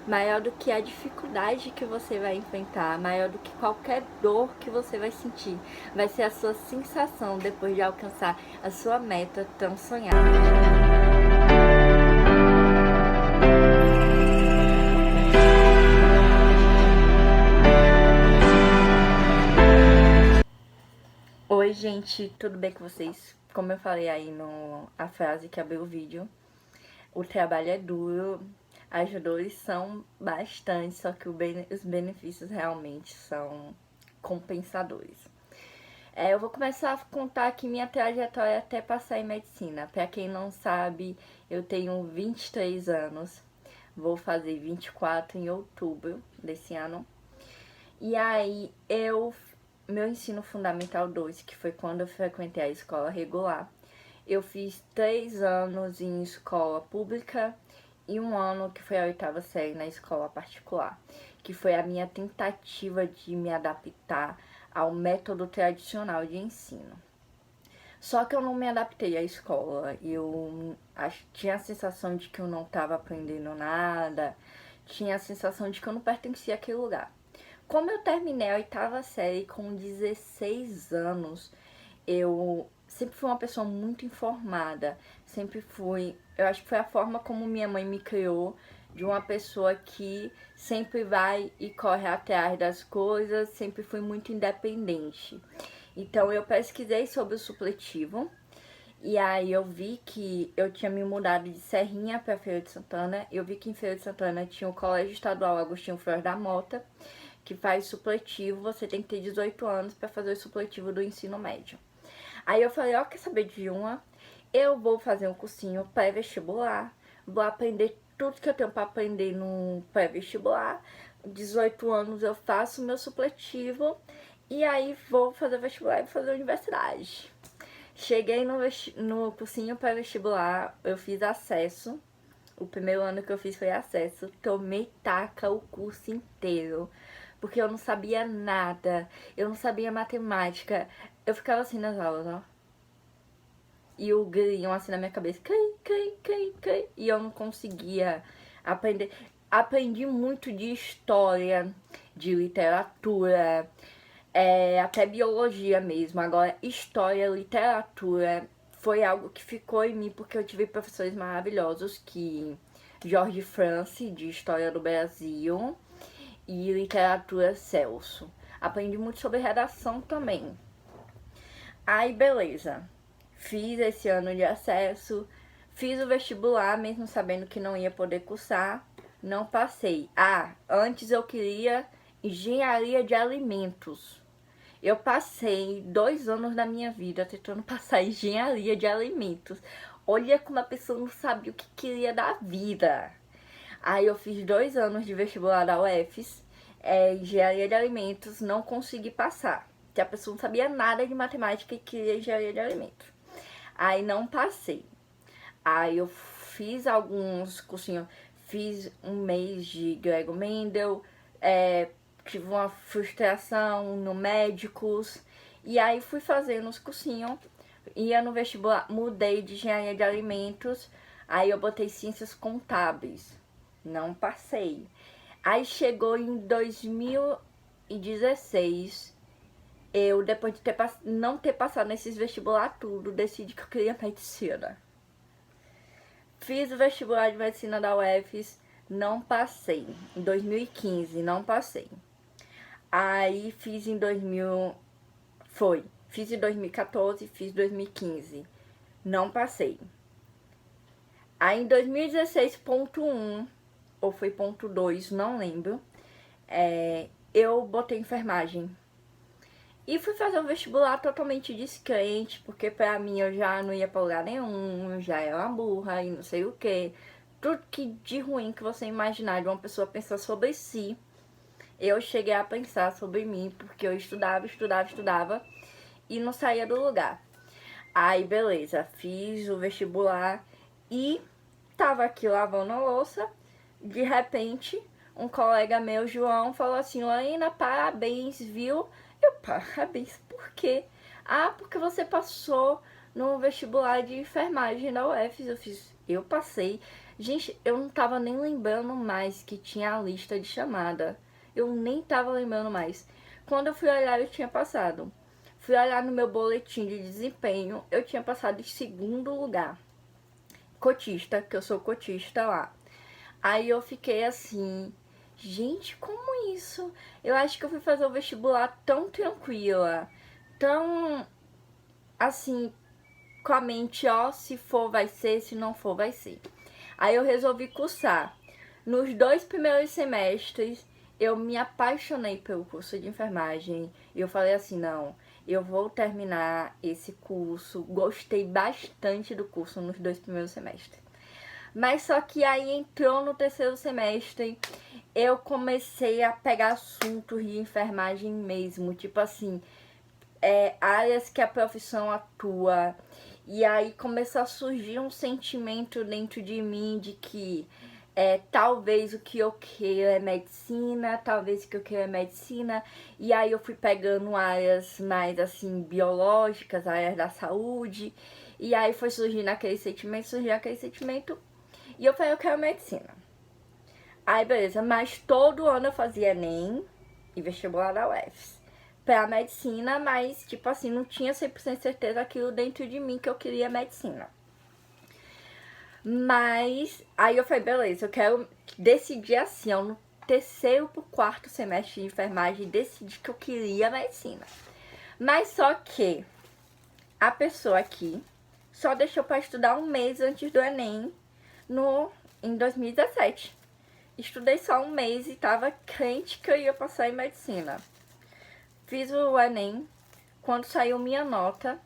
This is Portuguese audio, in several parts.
maior do que a dificuldade que você vai enfrentar, maior do que qualquer dor que você vai sentir. Vai ser a sua sensação depois de alcançar a sua meta tão sonhada. Oi, gente, tudo bem com vocês? Como eu falei aí a frase que abriu o vídeo, o trabalho é duro, as dores são bastante, só que os benefícios realmente são compensadores. Eu vou começar a contar aqui minha trajetória até passar em medicina. Pra quem não sabe, eu tenho 23 anos, vou fazer 24 em outubro desse ano. E aí, meu ensino fundamental 2, que foi quando eu frequentei a escola regular, eu fiz 3 anos em escola pública e 1 ano que foi a 8ª série na escola particular, que foi a minha tentativa de me adaptar ao método tradicional de ensino. Só que eu não me adaptei à escola, tinha a sensação de que eu não estava aprendendo nada, tinha a sensação de que eu não pertencia àquele lugar. Como eu terminei a 8ª série com 16 anos, eu sempre fui uma pessoa muito informada, eu acho que foi a forma como minha mãe me criou, de uma pessoa que sempre vai e corre atrás das coisas, sempre fui muito independente. Então eu pesquisei sobre o supletivo, e aí eu vi que eu tinha me mudado de Serrinha para Feira de Santana, eu vi que em Feira de Santana tinha o Colégio Estadual Agostinho Flores da Mota, que faz supletivo, você tem que ter 18 anos para fazer o supletivo do ensino médio. Aí eu falei, ó, quer saber de uma? Eu vou fazer um cursinho pré-vestibular, vou aprender tudo que eu tenho para aprender no pré-vestibular. 18 anos eu faço meu supletivo e aí vou fazer vestibular e vou fazer universidade. Cheguei no cursinho pré-vestibular, eu fiz acesso. O primeiro ano que eu fiz foi acesso, tomei taca o curso inteiro, porque eu não sabia nada, eu não sabia matemática, eu ficava assim nas aulas, ó. E o grilinho assim na minha cabeça, cai, e eu não conseguia aprender. Aprendi muito de história, de literatura, até biologia mesmo. Agora, história, literatura foi algo que ficou em mim porque eu tive professores maravilhosos, que Jorge France, de História do Brasil, e literatura Celso. Aprendi muito sobre redação também. Aí, beleza. Fiz esse ano de acesso, fiz o vestibular, mesmo sabendo que não ia poder cursar, não passei. Antes eu queria engenharia de alimentos. Eu passei 2 anos da minha vida tentando passar engenharia de alimentos. Olha como a pessoa não sabia o que queria da vida. Aí eu fiz 2 anos de vestibular da UFES, engenharia de alimentos, não consegui passar. Porque a pessoa não sabia nada de matemática e queria engenharia de alimentos. Aí não passei. Aí eu fiz alguns cursinhos, fiz 1 mês de Gregor Mendel, tive uma frustração no médicos, e aí fui fazendo os cursinhos, ia no vestibular, mudei de engenharia de alimentos, aí eu botei ciências contábeis, não passei. Aí chegou em 2016, eu, depois de não ter passado nesses vestibular tudo, decidi que eu queria medicina. Fiz o vestibular de medicina da UFES, não passei. Em 2015, não passei. Aí fiz em 2014, fiz 2015. Não passei. Aí em 2016, ponto 1, ou foi ponto 2, não lembro, eu botei enfermagem. E fui fazer um vestibular totalmente descrente, porque pra mim eu já não ia pra lugar nenhum, já era uma burra e não sei o que. Tudo que de ruim que você imaginar de uma pessoa pensar sobre si, eu cheguei a pensar sobre mim, porque eu estudava e não saía do lugar. Aí beleza, fiz o vestibular e tava aqui lavando a louça, de repente um colega meu, João, falou assim: Lorena, parabéns, viu? Eu, parabéns, por quê? Porque você passou no vestibular de enfermagem da UFES. Eu passei. Gente, eu não tava nem lembrando mais que tinha a lista de chamada. Eu nem tava lembrando mais. Quando eu fui olhar, eu tinha passado. Fui olhar no meu boletim de desempenho, eu tinha passado em segundo lugar. Cotista, que eu sou cotista lá. Aí eu fiquei assim, gente, como isso? Eu acho que eu fui fazer o vestibular tão tranquila, tão assim, com a mente, ó, se for vai ser, se não for vai ser. Aí eu resolvi cursar. Nos 2 primeiros semestres, eu me apaixonei pelo curso de enfermagem. E eu falei assim, não, eu vou terminar esse curso. Gostei bastante do curso nos 2 primeiros semestres. Mas só que aí entrou no terceiro semestre, eu comecei a pegar assuntos de enfermagem mesmo. Tipo assim, áreas que a profissão atua. E aí começou a surgir um sentimento dentro de mim de que talvez o que eu queira é medicina, talvez o que eu queira é medicina. E aí eu fui pegando áreas mais assim, biológicas, áreas da saúde. E aí foi surgindo aquele sentimento, e eu falei, eu quero medicina. Aí beleza, mas todo ano eu fazia Enem e vestibular da UFES pra medicina, mas tipo assim, não tinha 100% certeza aquilo dentro de mim que eu queria medicina. Mas aí eu falei, beleza, eu quero decidir assim, ó, no terceiro pro quarto semestre de enfermagem, decidi que eu queria medicina. Mas só que a pessoa aqui só deixou pra estudar um mês antes do Enem em 2017. Estudei só um mês e tava crente que eu ia passar em medicina. Fiz o Enem. Quando saiu minha nota,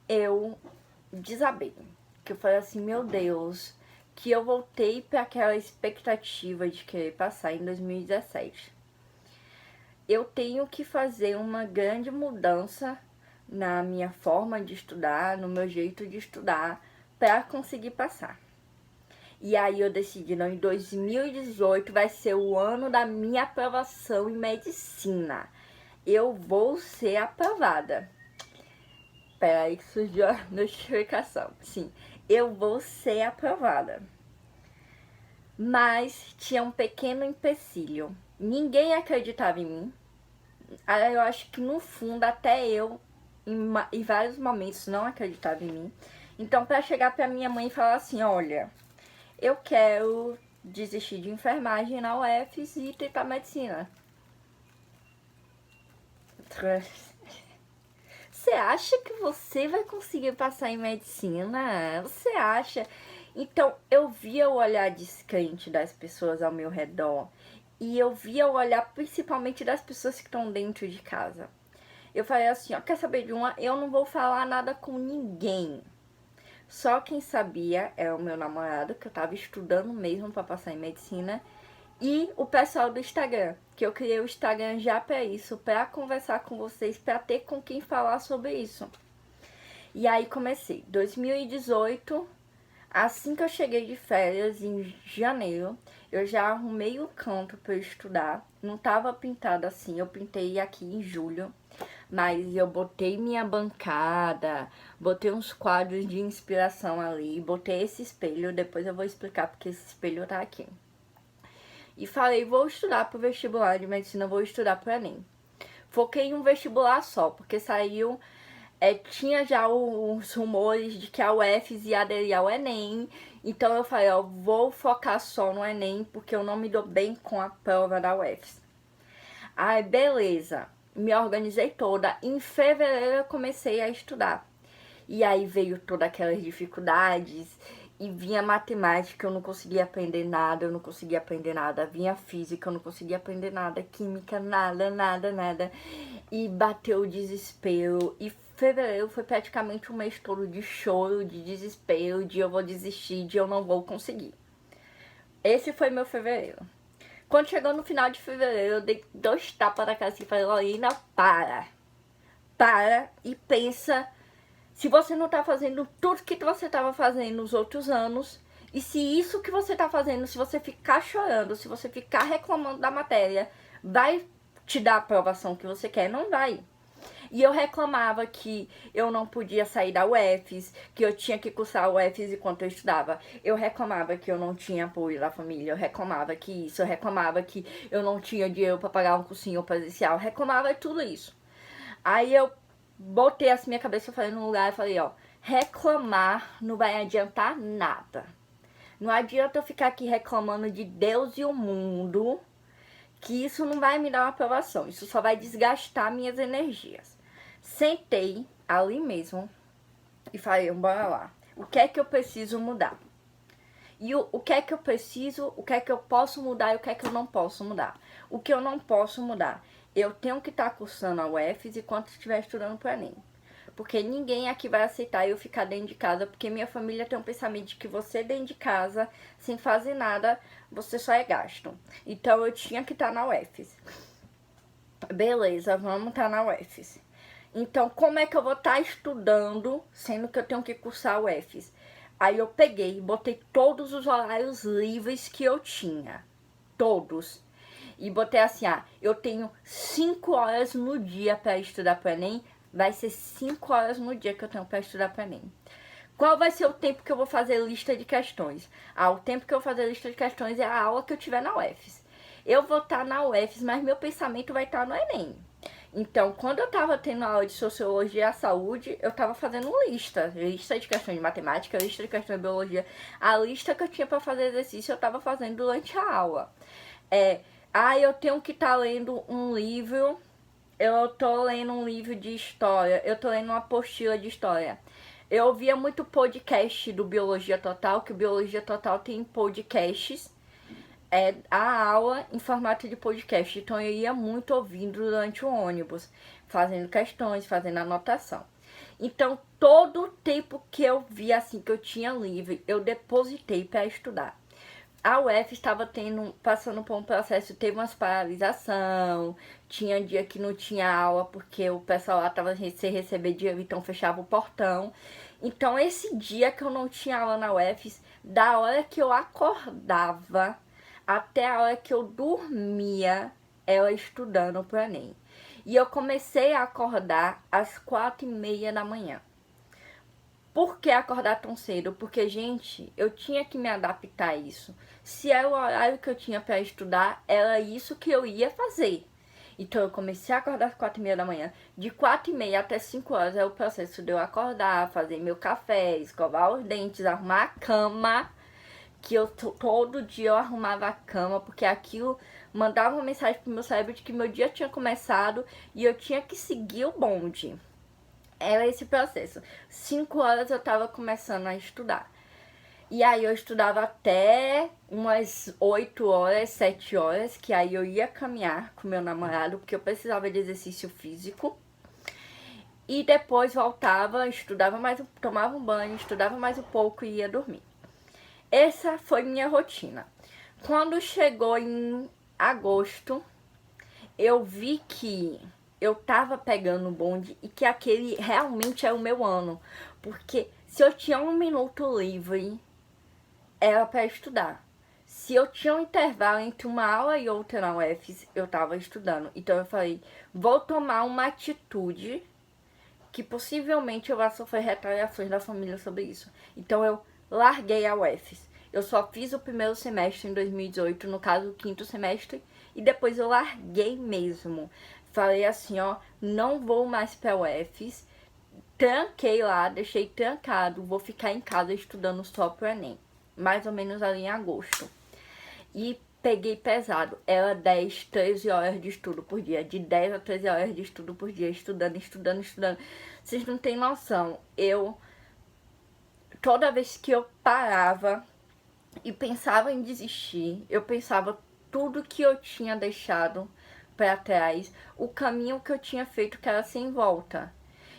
eu desabei. Que eu falei assim, meu Deus, que eu voltei para aquela expectativa de querer passar em 2017. Eu tenho que fazer uma grande mudança na minha forma de estudar, no meu jeito de estudar, para conseguir passar. E aí eu decidi, não, em 2018 vai ser o ano da minha aprovação em medicina. Eu vou ser aprovada. Peraí que surgiu a notificação. Sim, eu vou ser aprovada. Mas tinha um pequeno empecilho. Ninguém acreditava em mim. Aí eu acho que no fundo até eu, em vários momentos, não acreditava em mim. Então, para chegar para minha mãe e falar assim, olha, eu quero desistir de enfermagem na UFES e tentar medicina. Você acha que você vai conseguir passar em medicina? Você acha? Então, eu via o olhar descrente das pessoas ao meu redor. E eu via o olhar principalmente das pessoas que estão dentro de casa. Eu falei assim, ó, quer saber de uma? Eu não vou falar nada com ninguém. Só quem sabia era o meu namorado, que eu tava estudando mesmo para passar em medicina, e o pessoal do Instagram, que eu criei o Instagram já para isso, para conversar com vocês, para ter com quem falar sobre isso. E aí comecei, 2018, assim que eu cheguei de férias, em janeiro, eu já arrumei o canto para estudar. Não tava pintado assim, eu pintei aqui em julho. Mas eu botei minha bancada, botei uns quadros de inspiração ali, botei esse espelho, depois eu vou explicar porque esse espelho tá aqui. E falei, vou estudar pro vestibular de medicina, vou estudar pro Enem. Foquei em um vestibular só, porque saiu, tinha já os rumores de que a UFES ia aderir ao Enem. Então eu falei, ó, vou focar só no Enem, porque eu não me dou bem com a prova da UFES. Aí, beleza. Me organizei toda. Em fevereiro eu comecei a estudar. E aí veio todas aquelas dificuldades. E vinha matemática, eu não conseguia aprender nada, eu não conseguia aprender nada. Vinha física, eu não conseguia aprender nada. Química, nada, nada, nada. E bateu o desespero. E fevereiro foi praticamente um mês todo de choro, de desespero, de eu vou desistir, de eu não vou conseguir. Esse foi meu fevereiro. Quando chegou no final de fevereiro, eu dei 2 tapas na cara assim e falei, Lorena, para e pensa se você não tá fazendo tudo que você tava fazendo nos outros anos, e se isso que você tá fazendo, se você ficar chorando, se você ficar reclamando da matéria, vai te dar a aprovação que você quer, não vai. E eu reclamava que eu não podia sair da UFES, que eu tinha que cursar a UFES enquanto eu estudava. Eu reclamava que eu não tinha apoio da família, eu reclamava que isso, eu reclamava que eu não tinha dinheiro para pagar um cursinho presencial, eu reclamava tudo isso. Aí eu botei assim minha cabeça, eu falei num lugar e falei, ó, reclamar não vai adiantar nada. Não adianta eu ficar aqui reclamando de Deus e o mundo, que isso não vai me dar uma aprovação. Isso só vai desgastar minhas energias. Sentei ali mesmo e falei, bora lá. O que é que eu preciso mudar? E o que é que eu preciso, o que é que eu posso mudar e o que é que eu não posso mudar? O que eu não posso mudar? Eu tenho que estar cursando a UFES enquanto estiver estudando para Enem. Porque ninguém aqui vai aceitar eu ficar dentro de casa, porque minha família tem um pensamento de que você dentro de casa, sem fazer nada, você só é gasto. Então eu tinha que estar na UFES. Beleza, vamos estar na UFES. Então como é que eu vou estar estudando, sendo que eu tenho que cursar a UFES? Aí eu peguei e botei todos os horários livres que eu tinha. Todos. E botei assim, eu tenho 5 horas no dia para estudar para o Enem. Vai ser 5 horas no dia que eu tenho para estudar para Enem. Qual vai ser o tempo que eu vou fazer lista de questões? O tempo que eu vou fazer lista de questões é a aula que eu tiver na UFES. Eu vou estar na UFES, mas meu pensamento vai estar no Enem. Então, quando eu estava tendo aula de Sociologia à Saúde, eu estava fazendo lista de questões de matemática, lista de questões de biologia. A lista que eu tinha para fazer exercício, eu estava fazendo durante a aula. Eu tenho que estar lendo um livro. Eu tô lendo um livro de história, eu tô lendo uma apostila de história. Eu ouvia muito podcast do Biologia Total, que o Biologia Total tem podcasts, a aula em formato de podcast. Então eu ia muito ouvindo durante o ônibus, fazendo questões, fazendo anotação. Então todo o tempo que eu via assim que eu tinha livre, eu depositei para estudar. A UF estava passando por um processo, teve umas paralisação, tinha dia que não tinha aula porque o pessoal lá estava sem receber dinheiro, então fechava o portão. Então esse dia que eu não tinha aula na UF, da hora que eu acordava até a hora que eu dormia, ela estudando pro Enem. E eu comecei a acordar às 4h30 da manhã. Por que acordar tão cedo? Porque, gente, eu tinha que me adaptar a isso. Se era o horário que eu tinha para estudar, era isso que eu ia fazer. Então, eu comecei a acordar às 4h30 da manhã. De 4h30 até 5 horas é o processo de eu acordar, fazer meu café, escovar os dentes, arrumar a cama. Que todo dia eu arrumava a cama, porque aquilo mandava uma mensagem pro meu cérebro de que meu dia tinha começado e eu tinha que seguir o bonde. Era esse processo. 5 horas eu tava começando a estudar. E aí eu estudava até umas 8 horas, 7 horas, que aí eu ia caminhar com meu namorado, porque eu precisava de exercício físico. E depois voltava, estudava mais, tomava um banho, estudava mais um pouco e ia dormir. Essa foi minha rotina. Quando chegou em agosto, eu vi que eu tava pegando o bonde e que aquele realmente é o meu ano. Porque se eu tinha 1 minuto livre, era para estudar. Se eu tinha um intervalo entre uma aula e outra na UFES, eu tava estudando. Então eu falei, vou tomar uma atitude que possivelmente eu vá sofrer retaliações da família sobre isso. Então eu larguei a UFES. Eu só fiz o primeiro semestre em 2018, no caso o 5º semestre, e depois eu larguei mesmo. Falei assim, não vou mais pra UFES, tranquei lá, deixei trancado, vou ficar em casa estudando só pro Enem. Mais ou menos ali em agosto. E peguei pesado, era 10, 13 horas de estudo por dia, de 10 a 13 horas de estudo por dia, estudando. Vocês não têm noção, toda vez que eu parava e pensava em desistir, eu pensava tudo que eu tinha deixado para trás, o caminho que eu tinha feito que era sem volta.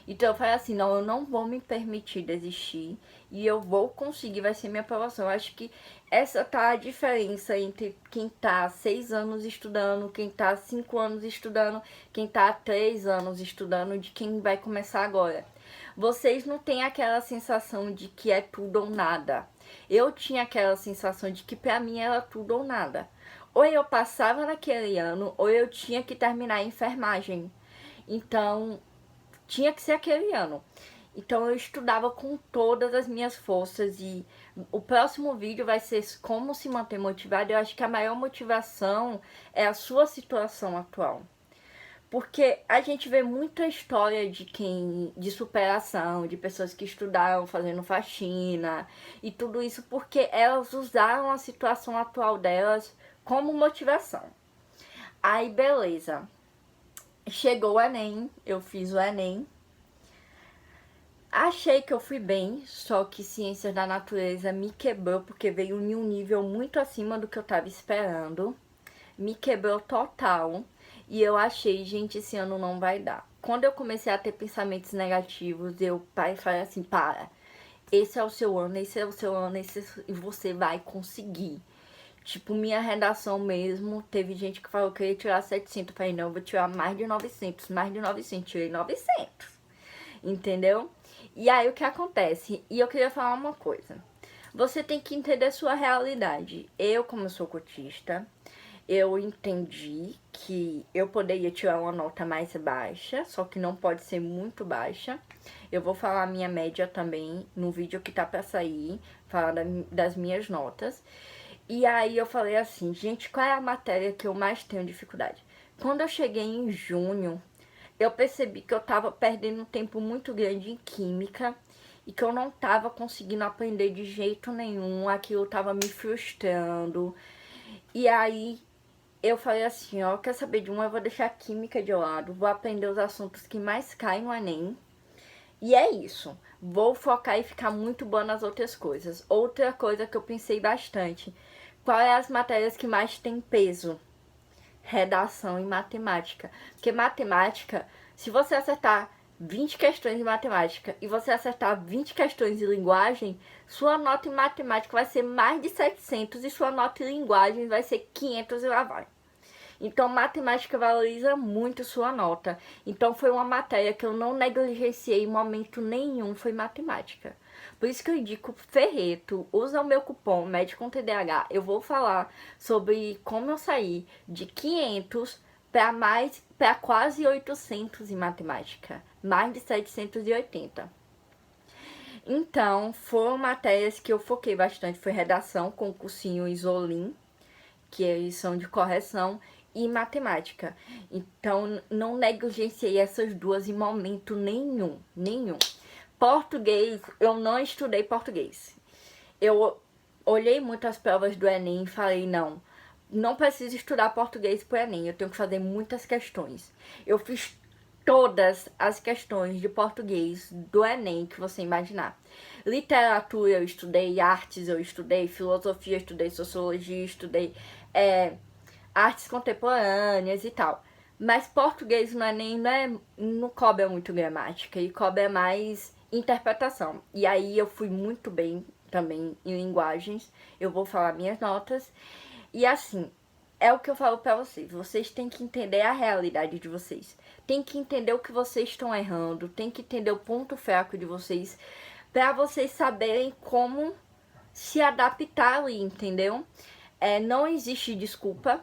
Então eu falei assim, não, eu não vou me permitir desistir e eu vou conseguir, vai ser minha aprovação. Eu acho que essa tá a diferença entre quem tá 6 anos estudando, quem tá 5 anos estudando, quem tá 3 anos estudando, de quem vai começar agora. Vocês não têm aquela sensação de que é tudo ou nada. Eu tinha aquela sensação de que pra mim era tudo ou nada. Ou eu passava naquele ano, ou eu tinha que terminar a enfermagem. Então, tinha que ser aquele ano. Então eu estudava com todas as minhas forças e o próximo vídeo vai ser como se manter motivado. Eu acho que a maior motivação é a sua situação atual. Porque a gente vê muita história de superação, de pessoas que estudaram fazendo faxina e tudo isso porque elas usaram a situação atual delas como motivação. Aí beleza, chegou o Enem, eu fiz o Enem. Achei que eu fui bem, só que Ciências da Natureza me quebrou porque veio em um nível muito acima do que eu tava esperando. Me quebrou total e eu achei, gente, esse ano não vai dar. Quando eu comecei a ter pensamentos negativos, eu falei assim, para, esse é o seu ano, esse é o seu ano, e você vai conseguir. Tipo, minha redação mesmo, teve gente que falou que eu ia tirar 700, eu falei, não, eu vou tirar mais de 900, tirei 900, entendeu? E aí o que acontece? E eu queria falar uma coisa, você tem que entender sua realidade. Eu, como sou cotista, eu entendi que eu poderia tirar uma nota mais baixa, só que não pode ser muito baixa. Eu vou falar a minha média também no vídeo que tá pra sair, falar das minhas notas. E aí eu falei assim, gente, qual é a matéria que eu mais tenho dificuldade? Quando eu cheguei em junho, eu percebi que eu tava perdendo um tempo muito grande em química e que eu não tava conseguindo aprender de jeito nenhum, aquilo tava me frustrando. E aí eu falei assim, ó, quer saber de uma? Eu vou deixar a química de lado, vou aprender os assuntos que mais caem no Enem. E é isso. Vou focar e ficar muito boa nas outras coisas. Outra coisa que eu pensei bastante. Qual é as matérias que mais tem peso? Redação e matemática. Porque matemática, se você acertar 20 questões de matemática e você acertar 20 questões de linguagem, sua nota em matemática vai ser mais de 700 e sua nota em linguagem vai ser 500 e lá vai. Então, matemática valoriza muito sua nota. Então, foi uma matéria que eu não negligenciei em momento nenhum, foi matemática. Por isso que eu indico Ferreto, usa o meu cupom Médico com TDAH. Eu vou falar sobre como eu saí de 500 para quase 800 em matemática. Mais de 780. Então, foram matérias que eu foquei bastante. Foi redação com o cursinho Isolim, que eles são de correção, e matemática. Então, não negligenciei essas duas em momento nenhum. Português, eu não estudei português. Eu olhei muito as provas do Enem e falei, não preciso estudar português pro Enem, eu tenho que fazer muitas questões. Eu fiz todas as questões de português do Enem que você imaginar. Literatura eu estudei, artes eu estudei, filosofia eu estudei, sociologia eu estudei, artes contemporâneas e tal. Mas português no Enem não cobra muito gramática e cobra mais interpretação. E aí eu fui muito bem também em linguagens. Eu vou falar minhas notas. E assim, é o que eu falo pra vocês. Vocês têm que entender a realidade de vocês. Tem que entender o que vocês estão errando. Tem que entender o ponto fraco de vocês. Pra vocês saberem como se adaptar ali, entendeu? Não existe desculpa.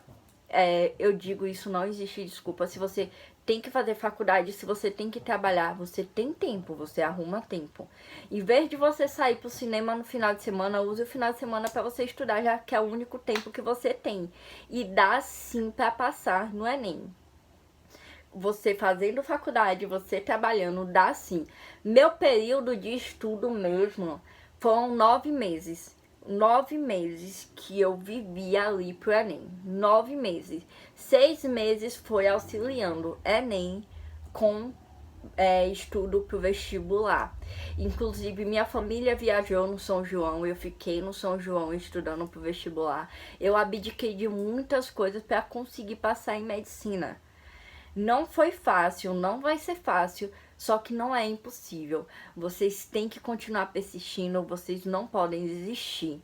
Eu digo isso, não existe desculpa. Se você tem que fazer faculdade, se você tem que trabalhar, você tem tempo, você arruma tempo. Em vez de você sair pro cinema no final de semana, use o final de semana para você estudar, já que é o único tempo que você tem. E dá sim para passar no Enem. Você fazendo faculdade, você trabalhando, dá sim. Meu período de estudo mesmo foram 9 meses. 9 meses que eu vivi ali pro Enem. 9 meses. 6 meses foi auxiliando Enem com estudo pro vestibular. Inclusive, minha família viajou no São João. Eu fiquei no São João estudando pro vestibular. Eu abdiquei de muitas coisas para conseguir passar em medicina. Não foi fácil, não vai ser fácil, só que não é impossível. Vocês têm que continuar persistindo, vocês não podem desistir.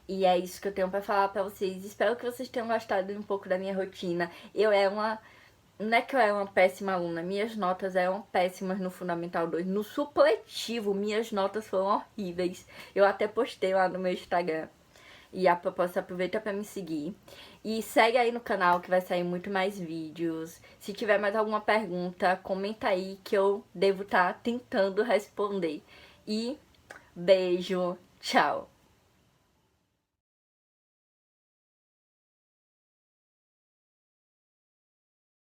E é isso que eu tenho pra falar pra vocês. Espero que vocês tenham gostado um pouco da minha rotina. Não é que eu era uma péssima aluna, minhas notas eram péssimas no Fundamental 2. No supletivo, minhas notas foram horríveis. Eu até postei lá no meu Instagram. E a propósito, aproveita pra me seguir. E segue aí no canal que vai sair muito mais vídeos. Se tiver mais alguma pergunta, comenta aí que eu devo estar tentando responder. E beijo, tchau!